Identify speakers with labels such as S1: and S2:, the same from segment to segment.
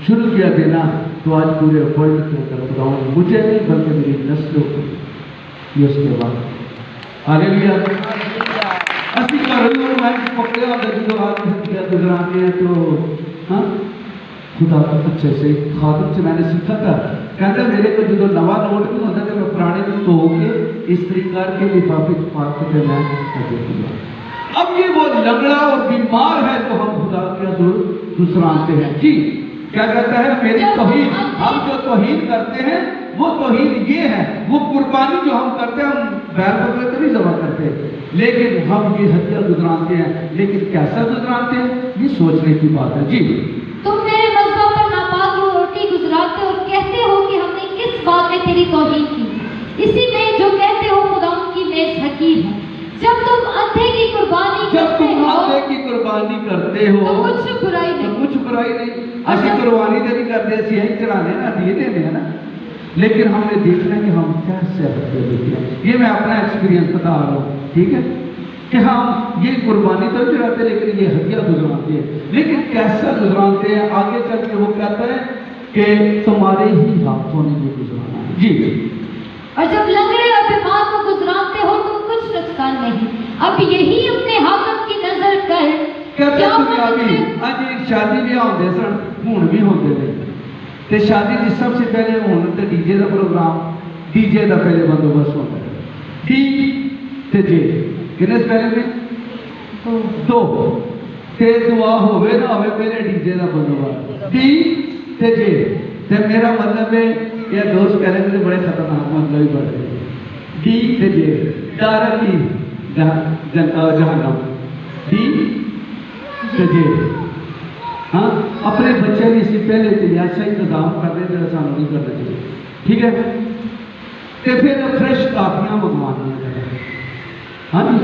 S1: शुरू किया देना, तो आज पूरे वर्ल्ड के अंदर खुदा मुझे नहीं बल्कि मेरी नस्लों को ये उसके बाद हालेलुया। असली करो मैं पकड़े होंगे जो आदमी हत्या गुजराते हैं तो हाँ खुदा अच्छे से खादम से मैंने सीखा था, कहते मेरे को जो नवा नोट नहीं होता तो मैं पुराने को धो के इस्त्री करके लिफाफे छुपा के मैं दूंगा। अब ये वो लंगड़ा और बीमार है तो हम खुदा के दुसराते हैं जी। क्या कहता है मेरी तौहीद, हम जो तौहीद करते हैं वो तौहीद ये है, वो कुर्बानी जो हम करते हैं हम बैल बकरे तो नहीं जमा करते, लेकिन हम ये हत्या गुजराते हैं। लेकिन कैसा गुजराते हैं ये सोचने की बात है जी।
S2: तुम मेरे मज़हब पर नापाक रोटी गुजराते और कहते हो कि हमने किस बात में तेरी तौहीद की, इसी में जो कहते हो खुदा की मेज हकीम है। जब तुम अंधे की कुर्बानी करते हो तो कुछ बुराई नहीं, असली कुर्बानी तो नहीं करते, ऐसे ही चढ़ाने ना दिए देने है ना, लेकिन हमने देखना कि हम कैसे देखते हैं। ये मैं अपना एक्सपीरियंस बता रहा हूँ, ठीक है, कि हम ये कुर्बानी तो चढ़ाते लेकिन ये हत्या गुजराते हैं। लेकिन कैसा गुजराते हैं आगे चल के वो कहता है कि तुम्हारे ही हाथों ने ये गुजराना है जी। और जब लंगड़े और बीमार को गुजराते हो तो कुछ नुकसान नहीं। अब यही अपने हाकिम की नजर कर
S1: कहते दुनियावी आज शादी भी होंदे सन हुण भी होंदे ने ते शादी दी सबसे पहले हुण ते डीजे दा प्रोग्राम, डीजे दा पहले बंदोबस्त होता है, डी ते जे कितने पहले में दो ते दुआ होवे ना होवे पहले डीजे दा बंदोबस्त, डी ते जे ते मेरा मतलब है ये दोस्त करेंगे बड़े खतरनाक मतलब ही बढ़ रहे, डी ते जे डर की जहन्नम, डी ते जे हाँ अपने बच्चे भी इसी पहले ऐसा इंतजाम कर रहे जरा सामने नहीं करना चाहिए, ठीक है। तो फिर फ्रेश काफियां मंगवानियां हाँ जी।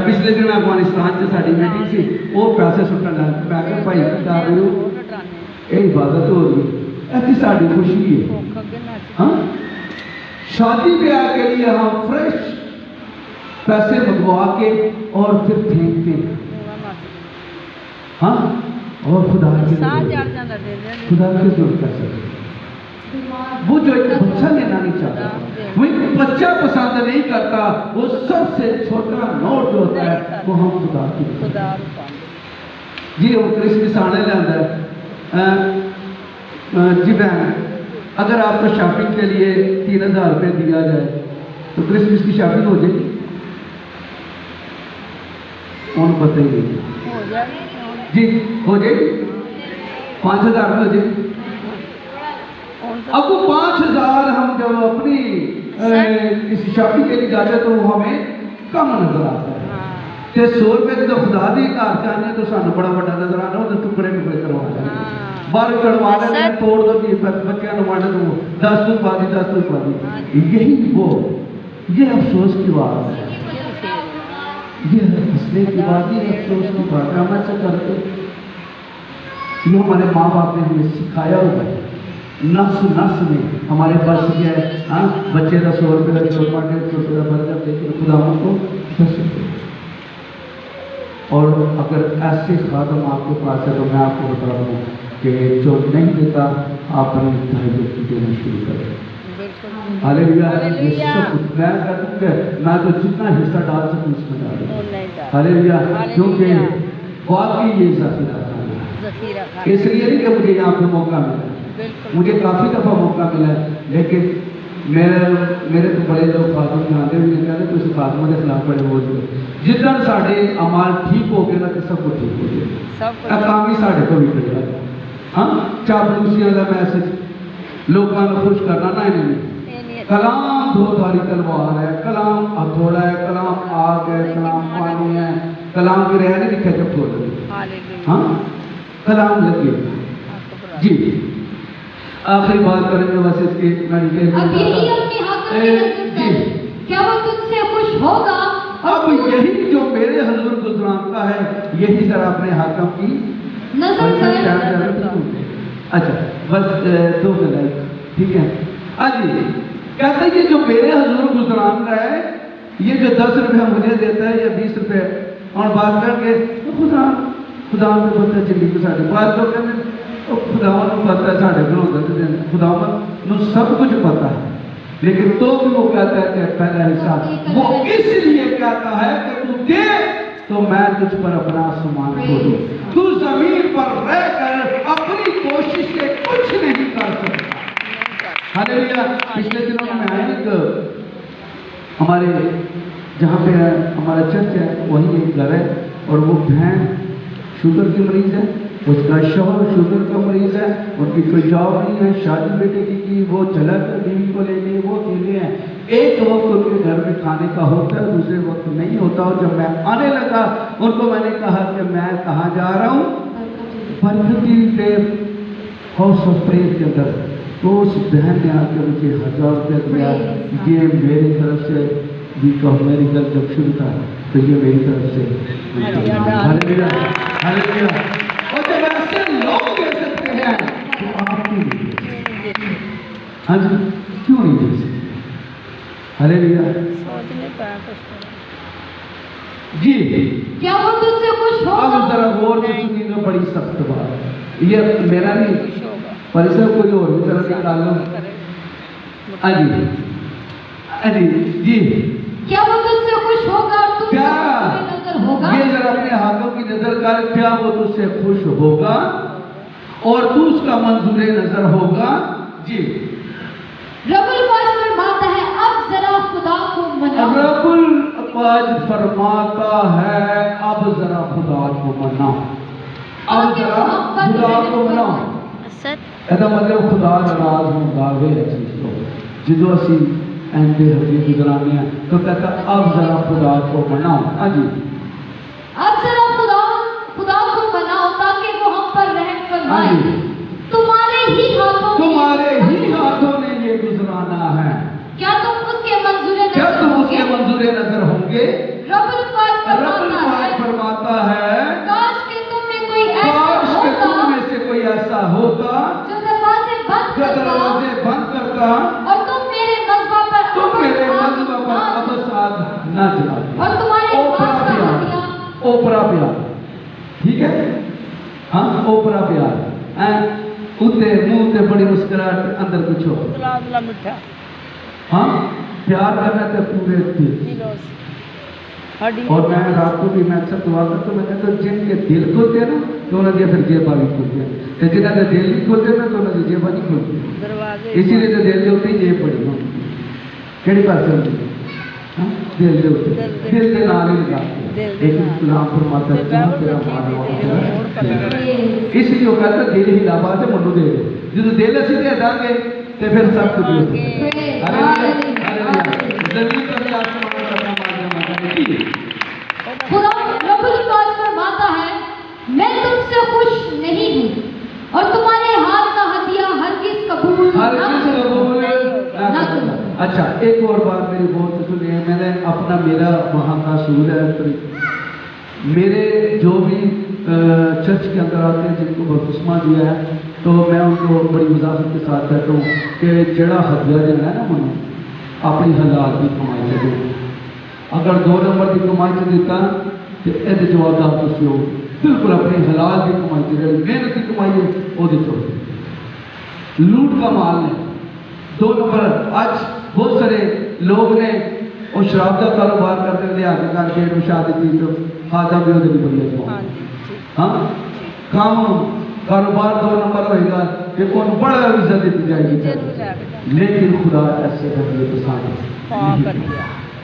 S1: पिछले दिन अफगानिस्तान से साड़ी मीटिंग सी, वो पैसे सुटन लग मैं क्या भाई बता रहे हो ये इबादत हो रही ऐसी साड़ी खुशी है हाँ। शादी ब्याह के लिए हम फ्रेश पैसे मंगवा के और फिर फेंकते हैं हाँ, और खुदा के दूर कर सकते वो जो एक बच्चा लेना नहीं चाहता, वो एक बच्चा पसंद नहीं करता, वो सबसे छोटा नोट जो होता है वो हम खुदा की जी। वो क्रिसमस आने लगा जी बहन, अगर आपको शॉपिंग के लिए 3000 रुपये दिया जाए तो क्रिसमस की शॉपिंग हो जाएगी? कौन पता ही नहीं जी, हो जाएगी 5000 में हो जाएगी। अब वो 5000 हम जब अपनी किसी शॉपिंग के लिए जाते तो वो हमें कम नजर आता है। 100 रुपये जो खुदा दी कार चाहने तो सानू बड़ा बड़ा नजर आना हो, टुकड़े टुकड़े करवा बार कड़वा देना तोड़ दो कि बच्चों को मारने दो 10 पा दी। यही वो ये अफसोस की बात है, ये हंसने की बात ही अफसोस की बात है। हम ऐसा करते ये हमारे माँ बाप ने हमें सिखाया हुआ है, नस में हमारे पास ये हाँ बच्चे का 100 रुपये का चोरमा 150 रुपये का बर्गर देते खुदा को 10 रुपये। और अगर ऐसे खादम आपके पास है तो मैं आपको बता दूँ कि जो नहीं देता आप अपनी ढाई देना शुरू करें। हालेलुया। ये सब मैं करते मैं तो जितना हिस्सा डाल सकूँ उसमें डाल। हालेलुया। क्योंकि वाकई ये जखीरा है, इसलिए नहीं कि मुझे यहाँ पे मौका मिला, मुझे काफ़ी दफ़ा मौका मिला है, लेकिन मेरे तो बड़े लोग खादम जानते हुए कहते तो इस खादमों के खिलाफ बड़े बोझ गए जिधर साढ़े अमाल ठीक हो गए ना तो सब कुछ ठीक हो गया, काम ही साढ़े को भी कर जाए हाँ। चापलूसियां का मैसेज लोगों को खुश करना ना इन्हें कलाम दो धारी तलवार है, कलाम हथौड़ा है, कलाम आग है, कलाम पानी है, कलाम की रह नहीं लिखा जब छोड़ हाँ कलाम लगे जी। आखिरी बात करेंगे बस इसकी
S2: क्या वो तुझसे खुश होगा?
S1: अब यही जो मेरे हजूर गुजराता है यही जरा अपने हाकम की नजर। अच्छा बस 2 मिनट ठीक है। आज कहते हैं कि जो मेरे हजूर गुजरान का है ये जो 10 रुपये मुझे देता है या 20 रुपये और बात करके तो खुदा पे पता चली तो साढ़े बात तो कहते खुदा
S2: पता है साढ़े घरों खुदावंद नू सब कुछ पता है, लेकिन तो भी वो कहता है कि पहला हिस्सा वो इसलिए कहता है कि तू दे तो मैं तुझ पर अपना आसमान खोलूं। तू जमीन पर रहकर अपनी कोशिश से कुछ नहीं कर सकता। हालेलुया। पिछले दिनों में आए एक हमारे जहाँ पे हमारा चर्च है वही एक घर है और वो बहन शुगर की मरीज है, उसका शौहर शुगर का मरीज है, उनकी कोई जॉब नहीं है, शादी बेटे की वो चला कर बीवी को ले लिए, वो अकेले हैं। एक वक्त उनके घर में खाने का होता है, दूसरे वक्त नहीं होता। और जब मैं आने लगा उनको मैंने कहा कि मैं कहाँ जा रहा हूँ, परफेक्टली देव हाउस ऑफ प्रेयर के अंदर। तो उस बहन ने आकर मुझे 1000 रुपया दिया, ये मेरी तरफ से भी कहो मेडिकल जब शुरू था तो ये मेरी तरफ से। Hallelujah hallelujah. और जब ऐसे लोग दे सकते हैं तो आप क्यों नहीं दे सकते? हाँ जी, क्यों नहीं दे सकते? हालेलुया जी।
S3: क्या वो तुझसे खुश होगा?
S2: अब जरा गौर से सुनिएगा, बड़ी सख्त बात है ये, मेरा नहीं परिसर कोई और भी तरह निकाल लो। अजी अजी जी,
S3: क्या वो तुझसे खुश होगा और तुम
S2: क्या
S3: नजर होगा?
S2: ये जरा अपने हाथों की नजर कर, क्या वो तुझसे खुश होगा और तू उसका मंजूर नजर होगा? जी।
S3: रबुल फाज फरमाता है अब जरा खुदा को मनाओ।
S2: रबुल फाज फरमाता है अब जरा खुदा को मनाओ, अब जरा खुदा को मनाओ। ਇਹਦਾ मतलब खुदा नाराज होगा वे चीज को जो ਅਸੀਂ एंडे हदी गुजराने हैं तो कहता अब जरा खुदा को मनाओ। हाँ जी,
S3: अब जरा खुदा को मनाओ ताकि वो हम पर रहम फरमाए। तुम्हारे ही हाथों में
S2: ये गुजराना है।
S3: क्या तुम उसके मंजूर नजर
S2: होंगे?
S3: रबुल फाज
S2: फरमाता है
S3: काश के तुम में कोई
S2: ऐसा होता
S3: जो दरवाजे
S2: बंद करता
S3: और तुम मेरे मज़बा पर
S2: अब साथ न चलाते।
S3: और तुम्हारे
S2: ओपरा प्यार, ठीक है, हाँ ओपरा प्यार उते मुंह ते बड़ी मुस्कुराहट अंदर कुछ हो
S4: मिठा।
S2: हाँ प्यार करना तो पूरे दिल। और मैं रात को भी मैं अक्सर दुआ करता हूँ, मैं कहता हूँ जिनके दिल खुलते हैं ना तो उन्होंने फिर जेबा भी खुलते हैं, तो जिन्होंने दिल नहीं खुलते ना तो उन्होंने जेबा नहीं खुलती। इसीलिए तो दिल के उत्ते ही जेब बड़ी होती केड़ी पास होती दिल के उत्ते, दिल के नाल ही लगाते। लेकिन गुलाम फरमाता है तेरा मारना, इसलिए वो कहता दिल ही लाभा तो मनु दे दे, जो दिल असी दे देंगे तो फिर सब कुछ हो सकता है। जमीन पर आसमान का
S3: खुदा रब्बुल फाज फरमाता है मैं तुमसे खुश नहीं हूँ और तुम्हारे हाथ का हदिया हरगिज़ कबूल ना करूँ।
S2: अच्छा एक और बात मेरी बहुत सुनिए, मैंने अपना मेरा वहाँ का सूर है, मेरे जो भी चर्च के अंदर आते हैं जिनको बपतिस्मा दिया है तो मैं उनको बड़ी वजाहत के साथ कहता हूँ कि जड़ा हदिया देना है ना मनो अपनी हलाल की कमाई से दो। अगर 2 नंबर की कमाई से देता तो ये जवाबदार तुम हो, बिल्कुल अपनी हलाल की कमाई से मेहनत की कमाई है वो दो। लूट का माल ने 2 नंबर। आज बहुत सारे लोग ने वो शराब का कारोबार करते लिहाज करके शादी की तो खाता भी होते बढ़िया। हाँ काम कारोबार 2 नंबर होगा कि कौन बड़ा इज्जत दी जाएगी, लेकिन खुदा ऐसे करके पसंद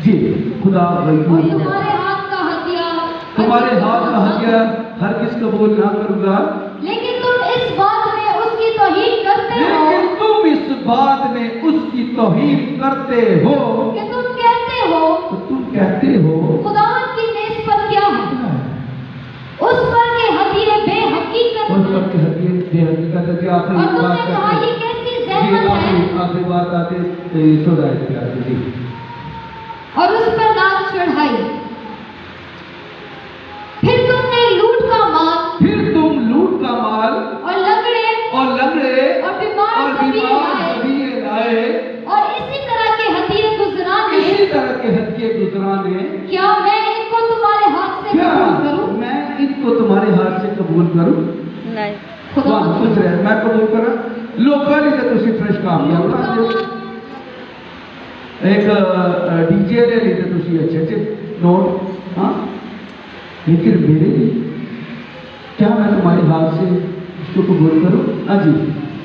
S2: जी। खुदा
S3: तुम्हारे हाथ का हदिया
S2: हर किस कबूल ना करूंगा,
S3: लेकिन तुम इस बात में उसकी तौहीन करते हो,
S2: लेकिन तुम इस बात में उसकी तौहीन करते हो
S3: कि तुम कहते हो खुदावंद की मेज पर क्या है, उस पर के हदीरे बेहकीकत
S2: है कि आपने
S3: और तुमने कहा ये कैसी ज़हमत है
S2: आपकी बात आते जी
S3: और उस पर नाक चढ़ाई। फिर तुम लूट का माल और लंगड़े और बीमार सभी
S2: लाए
S3: और इसी तरह के हथीरे गुजराने क्या मैं इनको तुम्हारे हाथ से कबूल करूं?
S2: मैं इनको तुम्हारे हाथ से कबूल करूं?
S4: नहीं।
S3: खुदा
S2: खुश रहे मैं कबूल करा लोगों ने तो तुसी फ्रेश कामयाब बना दियो एक डीजे ले ली तो तुसी अच्छे नोट हाँ लेकिन मेरे लिए क्या मैं तुम्हारे हाथ से इसको कबूल करूं? हाँ जी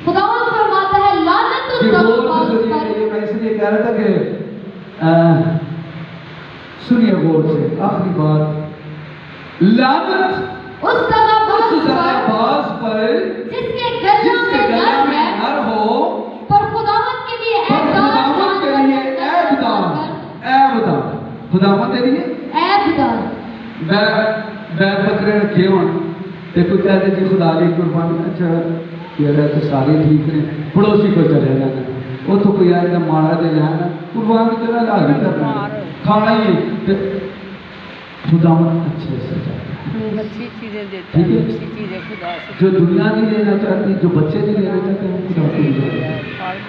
S3: खुदावंद फरमाता है लानत उस दगाबाज पर।
S2: मैं इसलिए कह रहा था कि सुनिए गौर से आखिरी बात लानत
S3: उस दगाबाज
S2: पर
S3: जिसके गला में
S2: नर हो
S3: पर खुदावंद के लिए
S2: खुदावंद के लिए
S3: ऐबदार
S2: बैल बकरे रखे हो ते कोई कहते जी खुदा की कुर्बानी अच्छा यार तो सारे ठीक ने पड़ोसी को चले जाना वो तो कोई आएगा माड़ा दे जाना कुर्बानी तेरा लाल करना खाना ही खुदावंद अच्छे से
S4: अच्छी चीजें देता है, अच्छी चीजें खुदा से
S2: जो दुनिया नहीं लेना चाहती जो बच्चे नहीं लेना चाहते हैं खुदा को नहीं देते।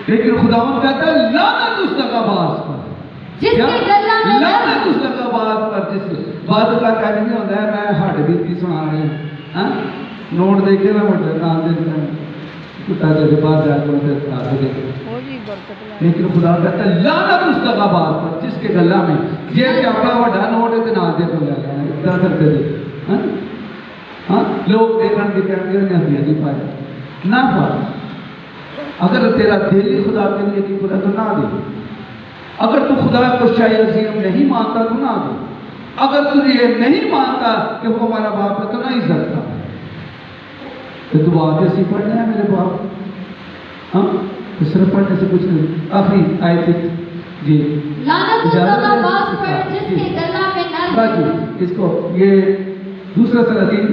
S2: लेकिन खुदावंद कहता है लानत उस दगाबाज पर
S3: जिसके गला में
S2: लानत उस दगाबाज पर जिसके बात का कहना नहीं होता है मैं हट बीती सुना रहे हैं हाँ नोट देखे ना बट नाम देते हैं कुत्ता जैसे बाहर जाकर दे
S4: वो भी बरकत ला
S2: लेकिन खुदा कहता है लानत उस दगाबाज पर जिसके गला में ये अपना बड़ा नोट है तो ना दे तो ले लेना इतना करते थे हाँ हाँ लोग देखने के कहते हैं नहीं पाए ना पाए अगर तेरा दिल ही खुदा के लिए नहीं खुदा तो ना दे अगर तू खुदा को शायद अजीम नहीं मानता तो ना दे अगर तू ये नहीं मानता कि वो हमारा बाप है तो नहीं सकता तो तू आगे से पढ़ना है मेरे बाप हाँ तो सिर्फ पढ़ने से कुछ नहीं आखिरी आयत जी
S3: लानत उस दगाबाज पर जिसके गला में नर
S2: बाकी इसको ये दूसरा सलातीन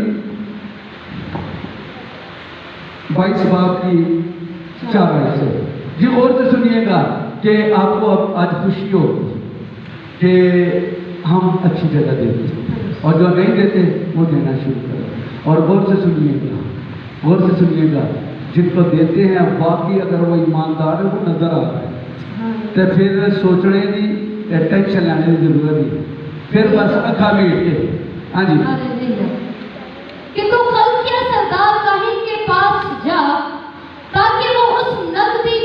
S2: 22 बाब की 4 आयत से जी और से सुनिएगा कि आपको अब आज खुशी हो कि हम अच्छी जगह देते हैं और जो नहीं देते वो देना शुरू करें और गौर से सुनिएगा जिनको देते हैं बाकी अगर वो ईमानदार है वो नजर आ रहा है तो फिर सोचने की टेंशन लेने की जरूरत नहीं फिर बस अखा मीट के हाँ जी
S3: कि तू खलकिया सरदार काहिन के पास जा ताकि वो उस नकदी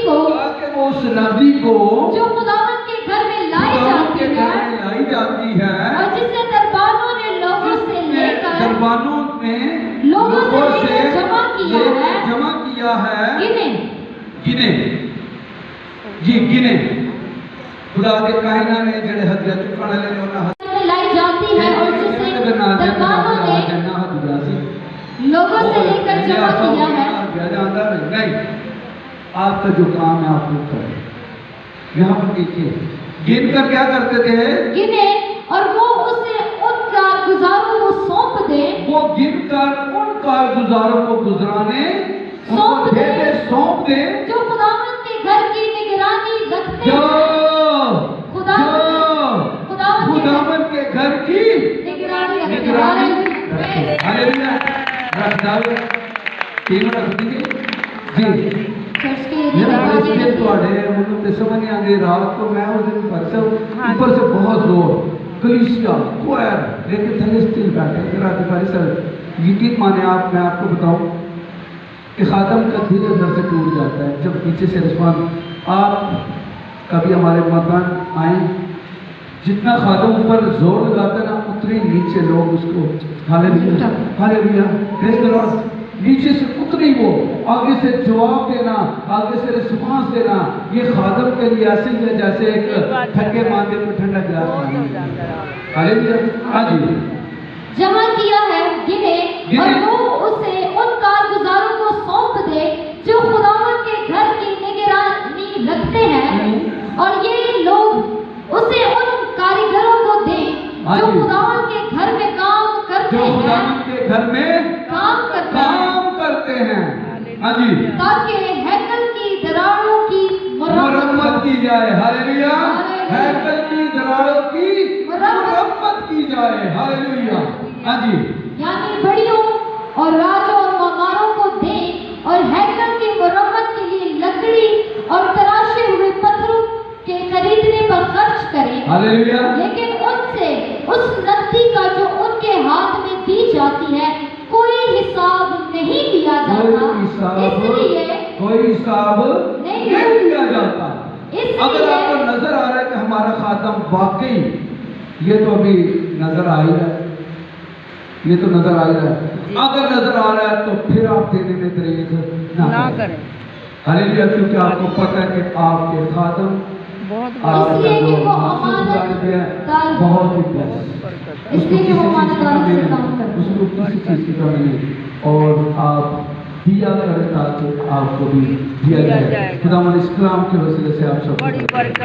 S3: को जो खुदावंद के घर में लाई जाती है और जिसे दरबानों ने लोगों से जमा किया है
S2: गिने खुदा के काहिना ने जेड़े हदिया चुकाने ले उन्हें
S3: लाई जाती है और जिसे दरबानों ने लोगों से लेकर जमा किया है
S2: नहीं आपका जो काम है आप लोग करें यहाँ पर देखिए गिन कर क्या करते थे
S3: गिने और वो उसे उन कारगुजारों को सौंप दे
S2: वो गिन कर उन कारगुजारों को गुजराने
S3: सौंप
S2: दे
S3: जो खुदावंद के घर की निगरानी रखते
S2: जो
S3: खुदावंद
S2: के घर की
S3: निगरानी
S2: हालेलुया रख डालो तीनों रख दीजिए जी
S3: चर्च के
S2: इसलिए थोड़े मुझे तो समझ नहीं आती रात को मैं उस दिन ऊपर से बहुत जोर कलीसिया क्वायर लेकिन थले स्टिल बैठे जरा दिवाली सर यकीन माने आप मैं आपको बताऊं कि खादम का धीरे अंदर से टूट जाता है जब पीछे से रिस्पॉन्स आप कभी हमारे मकान आए जितना खादम ऊपर जोर लगाता है ना उतने नीचे लोग उसको हालेलुया प्रेज़ द लॉर्ड नीचे से उतनी वो आगे से जवाब देना आगे से रिस्पॉन्स देना ये खादम के लिए ऐसे ही है जैसे एक थके मांदे को ठंडा गिलास पानी हालेलुया हाँ जी
S3: जमा किया है गिने और वो उसे उन कारगुजारों को सौंप दे जो खुदावंद के घर की निगरानी रखते हैं और ये लोग उसे उन कारीगरों को दे जो खुदावंद के घर में काम करते हैं
S2: खुदावंद के घर में काम करते हैं हाँ जी
S3: ताकि हैकल की दरारों की
S2: मरम्मत की जाए हालेलुया हैकल की दरारों की मरम्मत की जाए हालेलुया हाँ जी
S3: यानी बड़ियों और राजों और ममारों को दे और हैकल की मरम्मत के लिए लकड़ी और तराशे हुए पत्थरों के खरीदने पर खर्च करें
S2: हालेलुया
S3: लेकिन उनसे उस नकदी का जो उनके हाथ में दी जाती है कोई हिसाब नहीं लिया जाता इसलिए
S1: कोई हिसाब
S3: नहीं
S1: नहीं लिया जाता।
S3: इसलिए
S1: अगर आपको नजर आ रहा है कि हमारा खातम वाकई, ये तो अभी नजर आ ही रहा है, ये तो नजर आ ही रहा है। अगर नजर आ रहा है तो फिर आप देने में दरेज
S4: ना करें।
S1: हालेलुया, क्योंकि आपको पता है कि आपके खातम
S4: बहुत
S3: इसलिए कि वो
S1: अमानतदार बहुत ही
S4: बरकत
S3: इसलिए कि वो ईमानदारी से काम करते हैं।
S1: उसको किसी चीज की कमी नहीं, और आप दिया करें ताकि आपको भी दिया
S4: दिया
S1: जाए।
S4: जाएगा।
S1: खुदावंद इस कलाम के वसीले से आप सब
S4: बड़ी बरकत।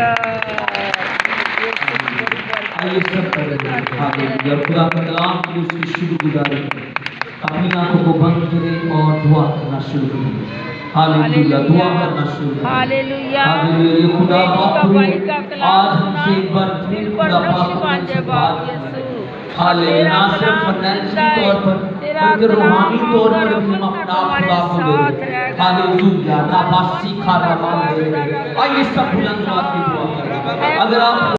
S1: आइए सब करें। हालेलुया, खुदा का कलाम की उसकी शुक्रगुजारी करें, अपनी आंखों को बंद करें और दुआ करना शुरू करें। हालेलुया, दुआ करना शुरू करें।
S4: हालेलुया।
S1: हालेलुया, ये खुदा बाप
S4: भाई का कलाम
S1: आज हमसे एक बार फिर खुदा बाप हमसे बात करें। हालेलुया, ना सिर्फ फाइनेंशियल तौर पर बल्कि रूहानी तौर पर भी हम अपना खुदा को दे दें। हालेलुया, ना बासी खा रहा है। आइए सब बुलंद आवाज में दुआ करें। अगर आप